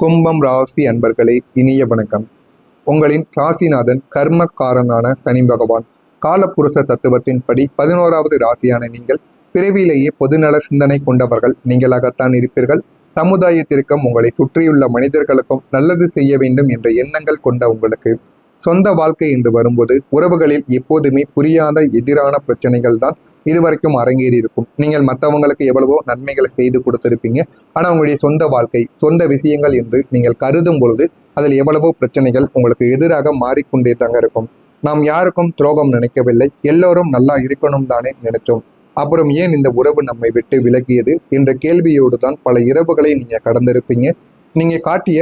கும்பம் ராசி அன்பர்களே, இனிய வணக்கம். உங்களின் ராசிநாதன் கர்மக்காரனான சனி பகவான் காலப்புருஷ தத்துவத்தின்படி 11வது ராசியான நீங்கள் பிறவியிலேயே பொதுநல சிந்தனை கொண்டவர்கள் நீங்களாகத்தான் இருப்பீர்கள். சமுதாயத்திற்கும் உங்களை சுற்றியுள்ள மனிதர்களுக்கும் நல்லது செய்ய வேண்டும் என்ற எண்ணங்கள் கொண்ட உங்களுக்கு சொந்த வாழ்க்கை என்று வரும்போது உறவுகளில் எப்போதுமே புரியாத எதிரான பிரச்சனைகள் தான் இதுவரைக்கும் அரங்கேறி இருக்கும். நீங்கள் மற்றவங்களுக்கு எவ்வளவோ நன்மைகளை செய்து கொடுத்திருப்பீங்க. ஆனால் உங்களுடைய சொந்த வாழ்க்கை, சொந்த விஷயங்கள் என்று நீங்கள் கருதும் பொழுது அதில் எவ்வளவோ பிரச்சனைகள் உங்களுக்கு எதிராக மாறிக்கொண்டே தாங்க இருக்கும். நாம் யாருக்கும் துரோகம் நினைக்கவில்லை, எல்லோரும் நல்லா இருக்கணும் தானே நினைச்சோம். அப்புறம் ஏன் இந்த உறவு நம்மை விட்டு விலகியது என்ற கேள்வியோடு தான் பல இரவுகளை நீங்க கடந்திருப்பீங்க. நீங்க காட்டிய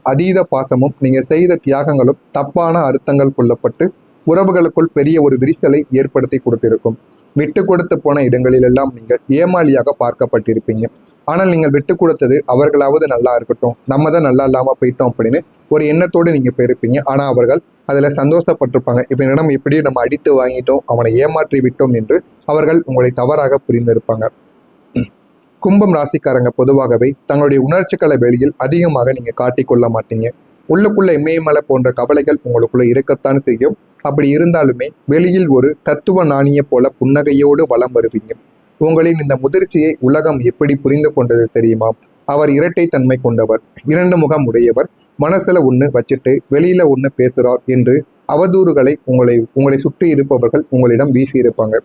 அதீத பாசமும் நீங்க செய்த தியாகங்களும் தப்பான அர்த்தங்கள் கொள்ளப்பட்டு உறவுகளுக்குள் பெரிய ஒரு விரிசலை ஏற்படுத்தி கொடுத்திருக்கும். விட்டு கொடுத்து போன இடங்களிலெல்லாம் நீங்கள் ஏமாளியாக பார்க்கப்பட்டிருப்பீங்க. ஆனால் நீங்கள் விட்டு கொடுத்தது அவர்களாவது நல்லா இருக்கட்டும், நம்ம தான் நல்லா இல்லாம போயிட்டோம் அப்படின்னு ஒரு எண்ணத்தோடு நீங்க போயிருப்பீங்க. ஆனா அவர்கள் அதுல சந்தோஷப்பட்டிருப்பாங்க. இவனிடம் இப்படி நம்ம அடித்து வாங்கிட்டோம், அவனை ஏமாற்றி விட்டோம் என்று அவர்கள் உங்களை தவறாக புரிந்திருப்பாங்க. கும்பம் ராசிக்காரங்க பொதுவாகவே தங்களுடைய உணர்ச்சிகளை வெளியில் அதிகமாக நீங்க காட்டிக்கொள்ள மாட்டீங்க. உள்ளுக்குள்ள இமயமலை போன்ற கவலைகள் உங்களுக்குள்ள இருக்கத்தான் செய்யும். அப்படி இருந்தாலுமே வெளியில் ஒரு தத்துவ நாணிய போல புன்னகையோடு வலம் வருவீங்க. உங்களின் இந்த முதிர்ச்சியை உலகம் எப்படி புரிந்து கொண்டது தெரியுமா? அவர் இரட்டை தன்மை கொண்டவர், 2 முகம் உடையவர், மனசுல ஒண்ணு வச்சுட்டு வெளியில ஒண்ணு பேசுறார் என்று அவதூறுகளை உங்களை சுற்றி இருப்பவர்கள் உங்களிடம் வீசியிருப்பாங்க.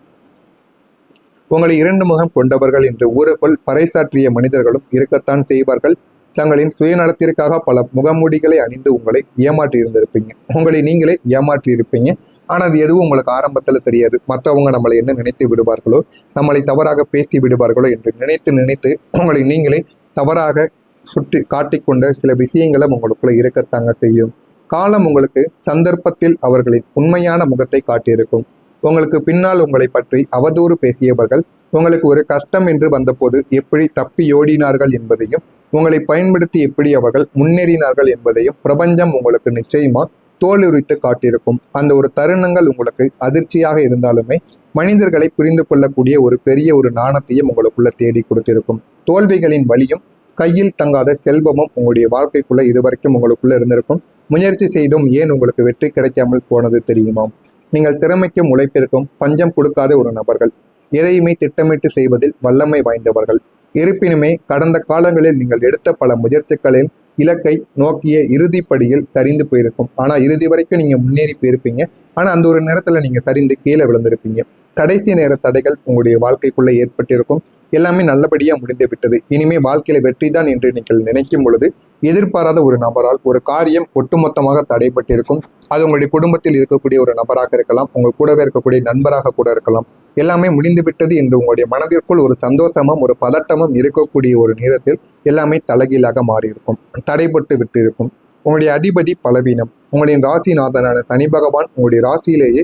உங்களை 2 முகம் கொண்டவர்கள் என்று ஊருக்குள் பறைசாற்றிய மனிதர்களும் இருக்கத்தான் செய்வார்கள். தங்களின் சுயநலத்திற்காக பல முகமூடிகளை அணிந்து உங்களை ஏமாற்றி இருந்திருப்பீங்க. உங்களை நீங்களே ஏமாற்றி இருப்பீங்க. ஆனால் அது எதுவும் உங்களுக்கு ஆரம்பத்தில் தெரியாது. மற்றவங்க நம்மளை என்ன நினைத்து விடுவார்களோ, நம்மளை தவறாக பேசி விடுவார்களோ என்று நினைத்து உங்களை நீங்களே தவறாக சுட்டி காட்டிக்கொண்ட சில விஷயங்களும் உங்களுக்குள்ள இருக்கத்தாங்க செய்யும். காலம் உங்களுக்கு சந்தர்ப்பத்தில் அவர்களின் உண்மையான முகத்தை காட்டியிருக்கும். உங்களுக்கு பின்னால் உங்களை பற்றி அவதூறு பேசியவர்கள் உங்களுக்கு ஒரு கஷ்டம் என்று வந்தபோது எப்படி தப்பியோடினார்கள் என்பதையும், உங்களை பயன்படுத்தி எப்படி அவர்கள் முன்னேறினார்கள் என்பதையும் பிரபஞ்சம் உங்களுக்கு நிச்சயமா தோலுரித்து காட்டியிருக்கும். அந்த ஒரு தருணங்கள் உங்களுக்கு அதிர்ச்சியாக இருந்தாலுமே மனிதர்களை புரிந்து கொள்ளக்கூடிய ஒரு பெரிய ஒரு நாணத்தையும் உங்களுக்குள்ள தேடி கொடுத்திருக்கும். தோல்விகளின் வழியும் கையில் தங்காத செல்வமும் உங்களுடைய வாழ்க்கைக்குள்ள இதுவரைக்கும் உங்களுக்குள்ள இருந்திருக்கும். முயற்சி செய்தும் ஏன் உங்களுக்கு வெற்றி கிடைக்காமல் போனது தெரியுமா? நீங்கள் திறமைக்கும் உழைப்பிற்கும் பஞ்சம் கொடுக்காத ஒரு நபர்கள், எதையுமே திட்டமிட்டு செய்வதில் வல்லமை வாய்ந்தவர்கள். இருப்பினுமே கடந்த காலங்களில் நீங்கள் எடுத்த பல முயற்சிகளில் இலக்கை நோக்கிய இறுதிப்படியில் சரிந்து போயிருக்கும். ஆனால் இறுதி வரைக்கும் நீங்கள் முன்னேறி போயிருப்பீங்க. ஆனால் அந்த ஒரு நேரத்தில் நீங்கள் சரிந்து கீழே விழுந்திருப்பீங்க. கடைசி நேர தடைகள் உங்களுடைய வாழ்க்கைக்குள்ளே ஏற்பட்டிருக்கும். எல்லாமே நல்லபடியாக முடிந்து விட்டது. இனிமே வாழ்க்கையில வெற்றி தான் என்று நீங்கள் நினைக்கும் பொழுது எதிர்பாராத ஒரு நபரால் ஒரு காரியம் ஒட்டுமொத்தமாக தடைப்பட்டிருக்கும். அது உங்களுடைய குடும்பத்தில் இருக்கக்கூடிய ஒரு நபராக இருக்கலாம், உங்கள் கூடவே இருக்கக்கூடிய நண்பராக கூட இருக்கலாம். எல்லாமே முடிந்து விட்டது என்று உங்களுடைய மனதிற்குள் ஒரு சந்தோஷமும் ஒரு பதட்டமும் இருக்கக்கூடிய ஒரு நேரத்தில் எல்லாமே தலைகீழாக மாறியிருக்கும், தடைப்பட்டு விட்டு இருக்கும். உங்களுடைய அதிபதி பலவீனம். உங்களின் ராசிநாதனான சனி பகவான் உங்களுடைய ராசியிலேயே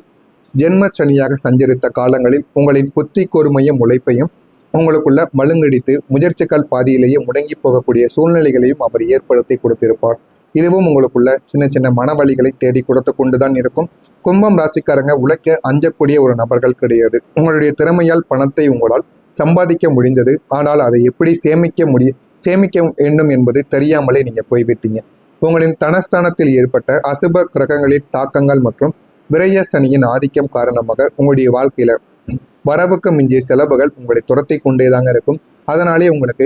ஜென்ம சனியாக சஞ்சரித்த காலங்களில் உங்களின் புத்தி கூர்மையும் உழைப்பையும் உங்களுக்குள்ள மழுங்கடித்து முயற்சிகள் பாதியிலேயே முடங்கி போகக்கூடிய சூழ்நிலைகளையும் அவர் ஏற்படுத்தி கொடுத்திருப்பார். இதுவும் உங்களுக்குள்ள சின்ன சின்ன மனவழிகளை தேடி கொடுத்து கொண்டுதான் இருக்கும். கும்பம் ராசிக்காரங்க உழைக்க அஞ்சக்கூடிய ஒரு நபர்கள் கிடையாது. உங்களுடைய திறமையால் பணத்தை உங்களால் சம்பாதிக்க முடிந்தது. ஆனால் அதை எப்படி சேமிக்க வேண்டும் என்பது தெரியாமலே நீங்க போய்விட்டீங்க. உங்களின் தனஸ்தானத்தில் ஏற்பட்ட அசுப கிரகங்களின் தாக்கங்கள் மற்றும் விரய சனியின் ஆதிக்கம் காரணமாக உங்களுடைய வாழ்க்கையில வரவுக்கு மிஞ்சிய செலவுகள் உங்களை துரத்தி கொண்டேதாங்க இருக்கும். அதனாலே உங்களுக்கு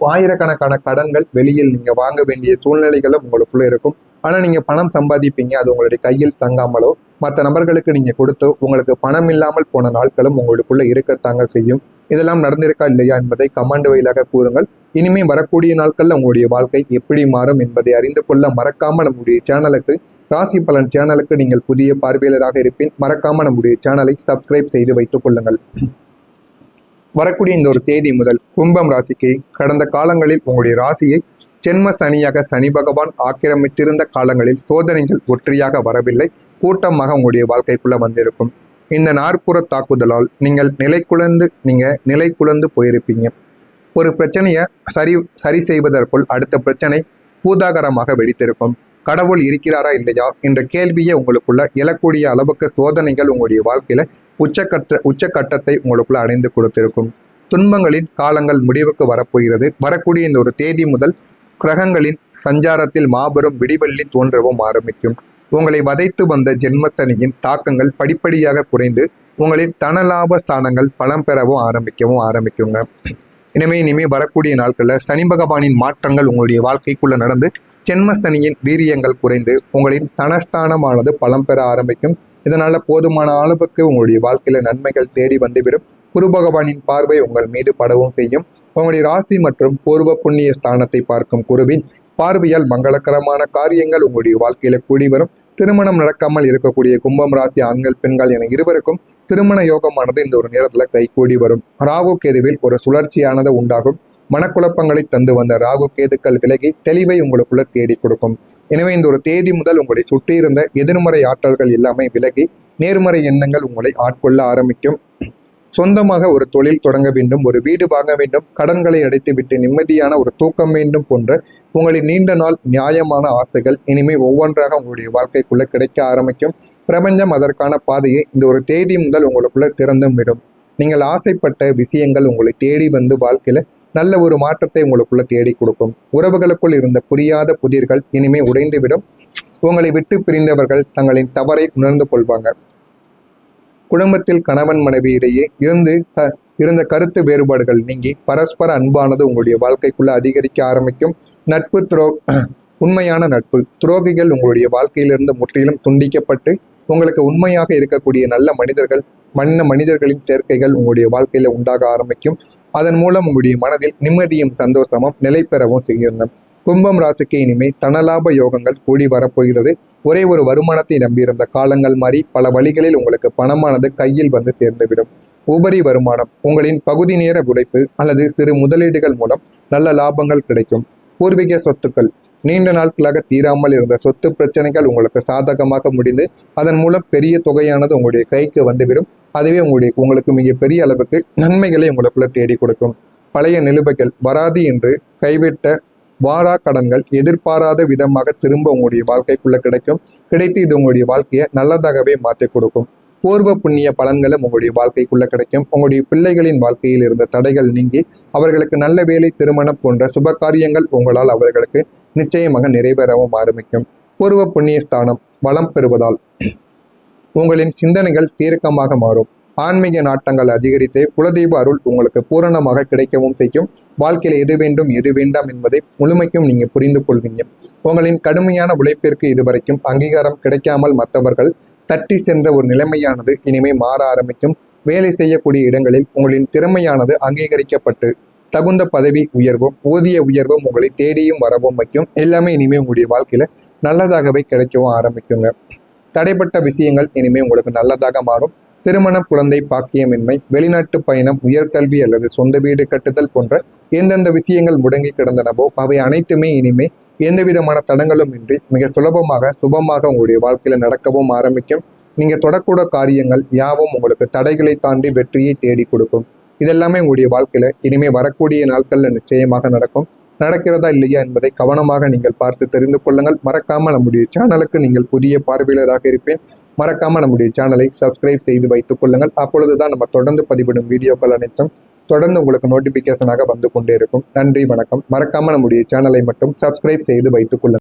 ஆயிரக்கணக்கான கடன்கள் வெளியில் நீங்க வாங்க வேண்டிய சூழ்நிலைகளும் உங்களுக்குள்ள இருக்கும். ஆனா நீங்க பணம் சம்பாதிப்பீங்க, அது உங்களுடைய கையில் தங்காமலோ மற்ற நபர்களுக்கு நீங்க கொடுத்தோ உங்களுக்கு பணம் இல்லாமல் போன நாட்களும் உங்களுக்குள்ள இருக்கத்தாங்க செய்யும். இதெல்லாம் நடந்திருக்கா இல்லையா என்பதை கமெண்ட் வழியாக கூறுங்கள். இனிமே வரக்கூடிய நாட்கள்ல உங்களுடைய வாழ்க்கை எப்படி மாறும் என்பதை அறிந்து கொள்ள மறக்காம நம்முடைய சேனலுக்கு, ராசி பலன் சேனலுக்கு நீங்கள் புதிய பார்வையாளராக இருப்பின் மறக்காம நம்முடைய சேனலை சப்ஸ்கிரைப் செய்து வைத்துக் கொள்ளுங்கள். வரக்கூடிய இந்த ஒரு தேதி முதல் கும்பம் ராசிக்கு கடந்த காலங்களில் உங்களுடைய ராசியை ஜென்ம சனியாக சனி பகவான் ஆக்கிரமித்திருந்த காலங்களில் சோதனைகள் ஒற்றியாக வரவில்லை, கூட்டமாக உங்களுடைய வாழ்க்கைக்குள்ள வந்திருக்கும். இந்த நாற்புற தாக்குதலால் நீங்கள் நிலை குழந்து போயிருப்பீங்க. ஒரு பிரச்சனையை சரி செய்வதற்குள் அடுத்த பிரச்சனை பூதாகரமாக வெடித்திருக்கும். கடவுள் இருக்கிறாரா இல்லையா என்ற கேள்வியை உங்களுக்குள்ள எழக்கூடிய அளவுக்கு சோதனைகள் உங்களுடைய வாழ்க்கையில உச்சக்கட்டத்தை உங்களுக்குள்ள அடைந்து கொடுத்திருக்கும். துன்பங்களின் காலங்கள் முடிவுக்கு வரப்போகிறது. வரக்கூடிய இந்த ஒரு தேதி முதல் கிரகங்களின் சஞ்சாரத்தில் மாபெரும் விடிவெள்ளி தோன்றவும் ஆரம்பிக்கும். உங்களை வதைத்து வந்த ஜென்மசனியின் தாக்கங்கள் படிப்படியாக குறைந்து உங்களின் தனலாப ஸ்தானங்கள் பலம் பெறவும் ஆரம்பிக்குங்க. இனிமே வரக்கூடிய நாட்களில் சனி பகவானின் மாற்றங்கள் உங்களுடைய வாழ்க்கைக்குள்ள நடந்து ஜென்மசனியின் வீரியங்கள் குறைந்து உங்களின் தனஸ்தானமானது பலம் பெற ஆரம்பிக்கும். இதனால போதுமான அளவுக்கு உங்களுடைய வாழ்க்கையில நன்மைகள் தேடி வந்துவிடும். குரு பகவானின் பார்வை உங்கள் மீது படவும் செய்யும். உங்களுடைய ராசி மற்றும் பூர்வ புண்ணிய ஸ்தானத்தை பார்க்கும் குருவின் பார்வையால் மங்களகரமான காரியங்கள் உங்களுடைய வாழ்க்கையில கூடி வரும். திருமணம் நடக்காமல் இருக்கக்கூடிய கும்பம் ராசி ஆண்கள் பெண்கள் என இருவருக்கும் திருமண யோகமானது இந்த ஒரு நேரத்துல கைகூடி வரும். ராகு கேதுவில் ஒரு சுழற்சியானது உண்டாகும். மனக்குழப்பங்களை தந்து வந்த ராகு கேதுக்கள் விலகி தெளிவை உங்களுக்குள்ள தேடி கொடுக்கும். எனவே இந்த ஒரு தேதி முதல் உங்களை சுற்றி இருந்த எதிர்மறை ஆற்றல்கள் எல்லாமே விலகி நேர்மறை எண்ணங்கள் உங்களை ஆட்கொள்ள ஆரம்பிக்கும். சொந்தமாக ஒரு தொழில் தொடங்க வேண்டும், ஒரு வீடு வாங்க வேண்டும், கடன்களை அடைத்து விட்டு நிம்மதியான ஒரு தூக்கம் வேண்டும் போன்ற உங்களின் நீண்ட நாள் நியாயமான ஆசைகள் இனிமேல் ஒவ்வொன்றாக உங்களுடைய வாழ்க்கைக்குள்ள கிடைக்க ஆரம்பிக்கும். பிரபஞ்சம் அதற்கான பாதையை இந்த ஒரு தேதி முதல் உங்களுக்குள்ள திறந்தும் விடும். நீங்கள் ஆசைப்பட்ட விஷயங்கள் உங்களை தேடி வந்து வாழ்க்கையில நல்ல ஒரு மாற்றத்தை உங்களுக்குள்ள தேடி கொடுக்கும். உறவுகளுக்குள் இருந்த புரியாத புதிர்கள் இனிமே உடைந்துவிடும். உங்களை விட்டு பிரிந்தவர்கள் தங்களின் தவறை உணர்ந்து கொள்வாங்க. குடும்பத்தில் கணவன் மனைவி இடையே இருந்த கருத்து வேறுபாடுகள் நீங்கி பரஸ்பர அன்பானது உங்களுடைய வாழ்க்கைக்குள்ள அதிகரிக்க ஆரம்பிக்கும். உண்மையான நட்பு துரோகிகள் உங்களுடைய வாழ்க்கையிலிருந்து முற்றிலும் துண்டிக்கப்பட்டு உங்களுக்கு உண்மையாக இருக்கக்கூடிய நல்ல மனிதர்களின் சேர்க்கைகள் உங்களுடைய வாழ்க்கையில உண்டாக ஆரம்பிக்கும். அதன் மூலம் உங்களுடைய மனதில் நிம்மதியும் சந்தோஷமும் நிலை பெறவும் செய்யுங்க. கும்பம் ராசிக்கு இனிமே தனலாப யோகங்கள் கூடி வரப்போகிறது. ஒரே ஒரு வருமானத்தை நம்பியிருந்த காலங்கள் மாறி பல வழிகளில் உங்களுக்கு பணமானது கையில் வந்து சேர்ந்துவிடும். உபரி வருமானம், உங்களின் பகுதி நேர உழைப்பு அல்லது சிறு முதலீடுகள் மூலம் நல்ல லாபங்கள் கிடைக்கும். பூர்வீக சொத்துக்கள், நீண்ட நாட்களாக தீராமல் இருந்த சொத்து பிரச்சனைகள் உங்களுக்கு சாதகமாக முடிந்து அதன் மூலம் பெரிய தொகையானது உங்களுடைய கைக்கு வந்துவிடும். அதுவே உங்களுக்கு மிகப்பெரிய அளவுக்கு நன்மைகளை உங்களுக்குள்ள தேடி கொடுக்கும். பழைய நிலுவைகள் வராது என்று கைவிட்ட வாரா கடன்கள் எதிர்பாராத விதமாக திரும்ப உங்களுடைய வாழ்க்கைக்குள்ள கிடைத்து இது உங்களுடைய வாழ்க்கையை நல்லதாகவே மாற்றி கொடுக்கும். பூர்வ புண்ணிய பலன்களும் உங்களுடைய வாழ்க்கைக்குள்ள கிடைக்கும். உங்களுடைய பிள்ளைகளின் வாழ்க்கையில் இருந்த தடைகள் நீங்கி அவர்களுக்கு நல்ல வேலை, திருமணம் போன்ற சுப காரியங்கள் உங்களால் அவர்களுக்கு நிச்சயமாக நிறைவேறவும் ஆரம்பிக்கும். பூர்வ புண்ணிய ஸ்தானம் வளம் பெறுவதால் உங்களின் சிந்தனைகள் தீர்க்கமாக மாறும். ஆன்மீக நாட்டங்கள் அதிகரித்து குலதெய்வ அருள் உங்களுக்கு பூரணமாக கிடைக்கவும் செய்யும். வாழ்க்கையில் எது வேண்டும் எது வேண்டாம் என்பதை முழுமைக்கும் நீங்க புரிந்து கொள்வீங்க. உங்களின் கடுமையான உழைப்பிற்கு இதுவரைக்கும் அங்கீகாரம் கிடைக்காமல் மற்றவர்கள் தட்டி சென்ற ஒரு நிலைமையானது இனிமே மாற ஆரம்பிக்கும். வேலை செய்யக்கூடிய இடங்களில் உங்களின் திறமையானது அங்கீகரிக்கப்பட்டு தகுந்த பதவி உயர்வும் ஊதிய உயர்வும் உங்களை தேடியும் வரவும் வைக்கும். எல்லாமே இனிமே உங்களுடைய வாழ்க்கையில நல்லதாகவே கிடைக்கவும் ஆரம்பிக்குங்க. தடைப்பட்ட விஷயங்கள் இனிமே உங்களுக்கு நல்லதாக மாறும். திருமணம், குழந்தை பாக்கியமின்மை, வெளிநாட்டு பயணம், உயர்கல்வி அல்லது சொந்த வீடு கட்டுதல் போன்ற எந்தெந்த விஷயங்கள் முடங்கி கிடந்தனவோ அவை அனைத்துமே இனிமே எந்த விதமான தடங்களும் இன்றி மிக சுபமாக உங்களுடைய வாழ்க்கையில நடக்கவும் ஆரம்பிக்கும். நீங்க தொடக்கூட காரியங்கள் யாவும் உங்களுக்கு தடைகளை தாண்டி வெற்றியை தேடி கொடுக்கும். இதெல்லாமே உங்களுடைய வாழ்க்கையில இனிமே வரக்கூடிய நாட்கள்ல நிச்சயமாக நடக்கும். நடக்கிறதா இல்லையா என்பதை கவனமாக நீங்கள் பார்த்து தெரிந்து கொள்ளுங்கள். மறக்காம நம்முடைய சேனலுக்கு நீங்கள் புதிய பார்வையாளராக இருப்பேன். மறக்காம நம்முடைய சேனலை சப்ஸ்கிரைப் செய்து வைத்துக் கொள்ளுங்கள். அப்பொழுதுதான் நம்ம தொடர்ந்து பதிவிடும் வீடியோக்கள் அனைத்தும் தொடர்ந்து உங்களுக்கு நோட்டிபிகேஷனாக வந்து கொண்டே இருக்கும். நன்றி, வணக்கம். மறக்காம நம்முடைய சேனலை மட்டும் சப்ஸ்கிரைப் செய்து வைத்துக் கொள்ளுங்கள்.